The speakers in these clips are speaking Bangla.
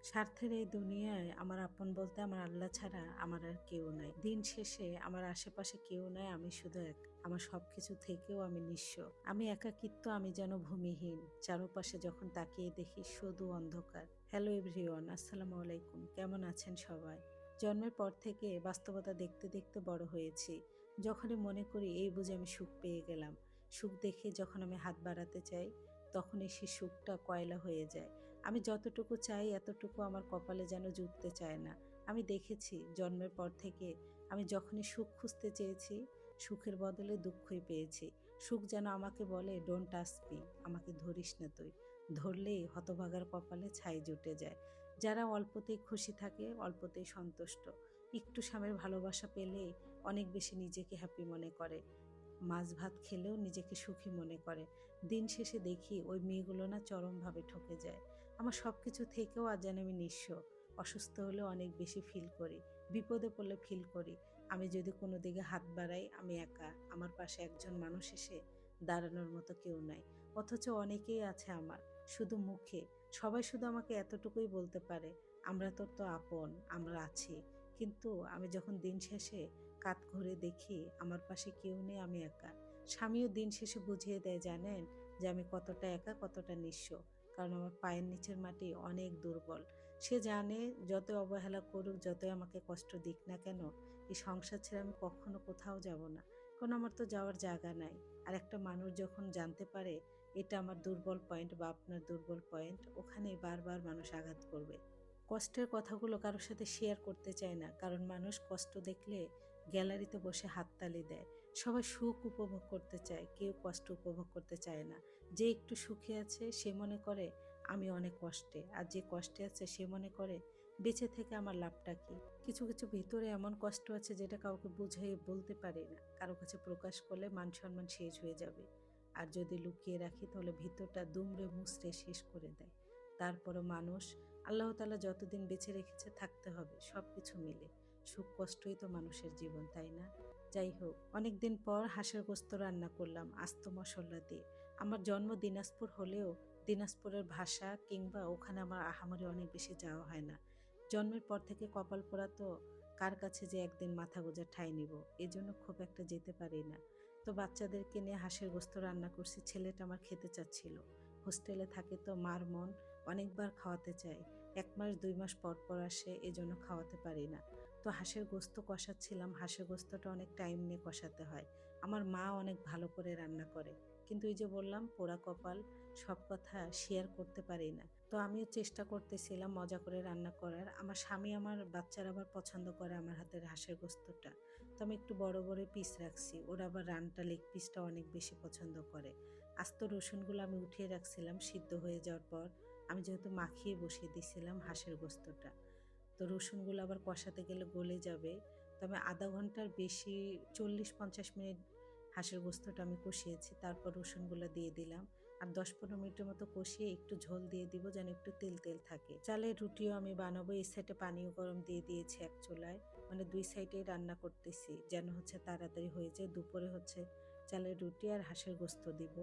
স্বার্থের এই দুনিয়ায় আমার আপন বলতে আমার আল্লাহ ছাড়া আমার আর কেউ নাই। দিন শেষে আমার আশেপাশে কেউ নাই, আমি শুধু এক। আমার সবকিছু থেকেও আমি নিঃস্ব। আমি একাকিত্ব, আমি যেন ভূমিহীন। চারপাশে যখন তাকিয়ে দেখি শুধু অন্ধকার। হ্যালো এভরিওয়ান, আসসালামু আলাইকুম। কেমন আছেন সবাই? জন্মের পর থেকে বাস্তবতা দেখতে দেখতে বড় হয়েছি। যখনই মনে করি এই বুঝে আমি সুখ পেয়ে গেলাম, সুখ দেখে যখন আমি হাত বাড়াতে চাই, তখনই সে সুখটা কয়লা হয়ে যায়। আমি যতটুকু চাই এতটুকু আমার কপালে যেন জুটতে চায় না। আমি দেখেছি জন্মের পর থেকে আমি যখনই সুখ খুঁজতে চেয়েছি, সুখের বদলে দুঃখই পেয়েছি। সুখ যেন আমাকে বলে, ডোন্ট টাচ মি, আমাকে ধরিস না তুই। ধরলেই হতভাগার কপালে ছাই জুটে যায়। যারা অল্পতেই খুশি থাকে, অল্পতেই সন্তুষ্ট, একটু স্বামীর ভালোবাসা পেলে অনেক বেশি নিজেকে হ্যাপি মনে করে। মাছ ভাত খেলেও নিজেকে সুখী মনে করে। দিন শেষে দেখি ওই মেয়েগুলো না চরমভাবে ঠকে যায়। আমার সবকিছু থেকেও আজ যেন আমি নিঃস্ব। অসুস্থ হলেও অনেক বেশি ফিল করি। বিপদে পড়লে ফিল করি। আমি যদি কোনো দিকে হাত বাড়াই, আমি একা। আমার পাশে একজন মানুষ এসে দাঁড়ানোর মতো কেউ নাই। অথচ অনেকেই আছে আমার, শুধু মুখে। সবাই শুধু আমাকে এতটুকুই বলতে পারে, আমরা তোর তো আপন, আমরা আছি। কিন্তু আমি যখন দিন শেষে কাত ঘুরে দেখি আমার পাশে কেউ নেই, আমি একা। স্বামীও দিন শেষে বুঝিয়ে দেয়, জানেন, যে আমি কতটা একা, কতটা নিঃস্ব। কারণ আমার পায়ের নিচের মাটি অনেক দুর্বল। সে জানে যতই অবহেলা করুক, যতই আমাকে কষ্ট দিক না কেন, এই সংসার ছেড়ে আমি কখনো কোথাও যাব না। কারণ আমার তো যাওয়ার জায়গা নাই। আর একটা মানুষ যখন জানতে পারে এটা আমার দুর্বল পয়েন্ট বা আপনার দুর্বল পয়েন্ট, ওখানেই বারবার মানুষ আঘাত করবে। কষ্টের কথাগুলো কারোর সাথে শেয়ার করতে চায় না, কারণ মানুষ কষ্ট দেখলে গ্যালারিতে বসে হাততালি দেয়। সবাই সুখ উপভোগ করতে চায়, কেউ কষ্ট উপভোগ করতে চায় না। যে একটু সুখে আছে সে মনে করে আমি অনেক কষ্টে, আর যে কষ্টে আছে সে মনে করে বেঁচে থেকে আমার লাভটা কি। কিছু কিছু ভিতরে এমন কষ্ট আছে যেটা কাউকে বুঝিয়ে বলতে পারি না, কারো কাছে প্রকাশ করলে মান সম্মান শেষ হয়ে যাবে। আর যদি লুকিয়ে রাখি তাহলে ভিতরটা দুমড়ে মুচড়ে শেষ করে দেয়। তারপরও মানুষ, আল্লাহ তাআলা যতদিন বেঁচে রেখেছে থাকতে হবে, সবকিছু মিলে। সুখ কষ্টই তো মানুষের জীবন, তাই না? যাই হোক, অনেকদিন পর হাঁসের গোস্ত রান্না করলাম আস্ত মশলা দিয়ে। আমার জন্ম দিনাজপুর হলেও দিনাজপুরের ভাষা কিংবা ওখানে আমার আহামরি অনেক বেশি যাওয়া হয় না। জন্মের পর থেকে কপাল পোড়া তো, কার কাছে যে একদিন মাথা গোঁজা ঠাঁই নিব, এজন্য খুব একটা যেতে পারি না। তো বাচ্চাদেরকে নিয়ে হাঁসের গোস্ত রান্না করছি, ছেলেটা আমার খেতে চাচ্ছিল। হোস্টেলে থাকে তো মার মন অনেকবার খাওয়াতে চাই। ১ মাস ২ মাস পর পর আসে, এজন্য খাওয়াতে পারি না। তো হাঁসের গোস্ত কষাচ্ছিলাম, হাঁসের গোস্তটা অনেক টাইম নিয়ে কষাতে হয়। আমার মা অনেক ভালো করে রান্না করে। কিন্তু এই যে বললাম পোড়া কপাল, সব কথা শেয়ার করতে পারি না। তো আমিও চেষ্টা করতেছিলাম মজা করে রান্না করার। আমার স্বামী, আমার বাচ্চারা আবার পছন্দ করে আমার হাতের হাঁসের গোস্তটা। তো আমি একটু বড় বড় পিস রাখছি। ওরা আবার রানটা লেগ পিসটা অনেক বেশি পছন্দ করে। আস্ত রসুনগুলো আমি উঠিয়ে রাখছিলাম সিদ্ধ হয়ে যাওয়ার পর। আমি যেহেতু মাখিয়ে বসিয়ে দিয়েছিলাম হাঁসের গোস্তটা, তো রসুনগুলো আবার কষাতে গেলে গলে যাবে। তো আমি ০.৫ ঘন্টার বেশি, ৪০-৫০ মিনিট হাঁসের গোস্তটা আমি কষিয়েছি। তারপর রসুনগুলো দিয়ে দিলাম। আর ১০-১৫ মিনিটের মতো কষিয়ে একটু ঝোল দিয়ে দিব যেন একটু তেল তেল থাকে। চালের রুটিও আমি বানাবো। এই সাইডে পানিও গরম দিয়ে দিয়েছি এক চুলায়। মানে ২ সাইডেই রান্না করতেছি যেন হচ্ছে তাড়াতাড়ি হয়ে যায়। দুপুরে হচ্ছে চালের রুটি আর হাঁসের গোস্ত দিব।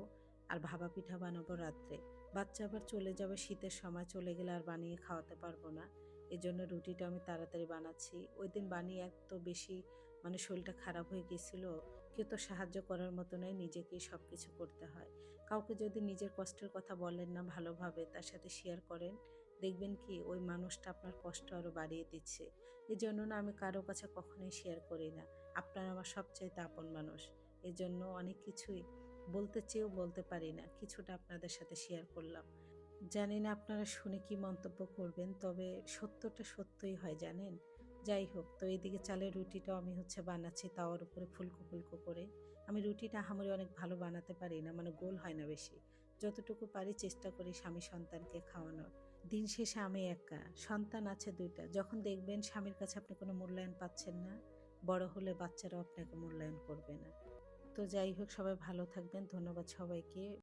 আর ভাপা পিঠা বানাবো রাত্রে। বাচ্চা আবার চলে যাবে, শীতের সময় চলে গেলে আর বানিয়ে খাওয়াতে পারবো না। এজন্য রুটিটা আমি তাড়াতাড়ি বানাচ্ছি। ওইদিন বানিয়ে এত বেশি মানে শরীরটা খারাপ হয়ে গিয়েছিল। কেউ তো সাহায্য করার মতো নাই, নিজেকেই সবকিছু করতে হয়। কাউকে যদি নিজের কষ্টের কথা বলেন না ভালোভাবে, তার সাথে শেয়ার করেন, দেখবেন কি ওই মানুষটা আপনার কষ্ট আরো বাড়িয়ে দিচ্ছে। এজন্য না আমি কারো কাছে কখনোই শেয়ার করি না। আপনারা আমার সবচাইতে আপন মানুষ। এজন্য অনেক কিছুই বলতে চেয়েও বলতে পারি না। কিছুটা আপনাদের সাথে শেয়ার করলাম। জানি না আপনারা শুনে কি মন্তব্য করবেন, তবে সত্যটা সত্যই হয়, জানেন? যাই হোক, তো এদিকে চালের রুটিটাও আমি হচ্ছে বানাচ্ছি তাওয়ার উপরে ফুলকো ফুলকো করে। আমি রুটিটা আহামরি অনেক ভালো বানাতে পারি না, মানে গোল হয় না বেশি। যতটুকু পারি চেষ্টা করি স্বামী সন্তানকে খাওয়ানোর। দিন শেষে আমি একা, সন্তান আছে ২ টা। যখন দেখবেন স্বামীর কাছে আপনি কোনো মূল্যায়ন পাচ্ছেন না, বড় হলে বাচ্চারাও আপনাকে মূল্যায়ন করবে না। তো যাই হোক, সবাই ভালো থাকবেন। ধন্যবাদ সবাইকে।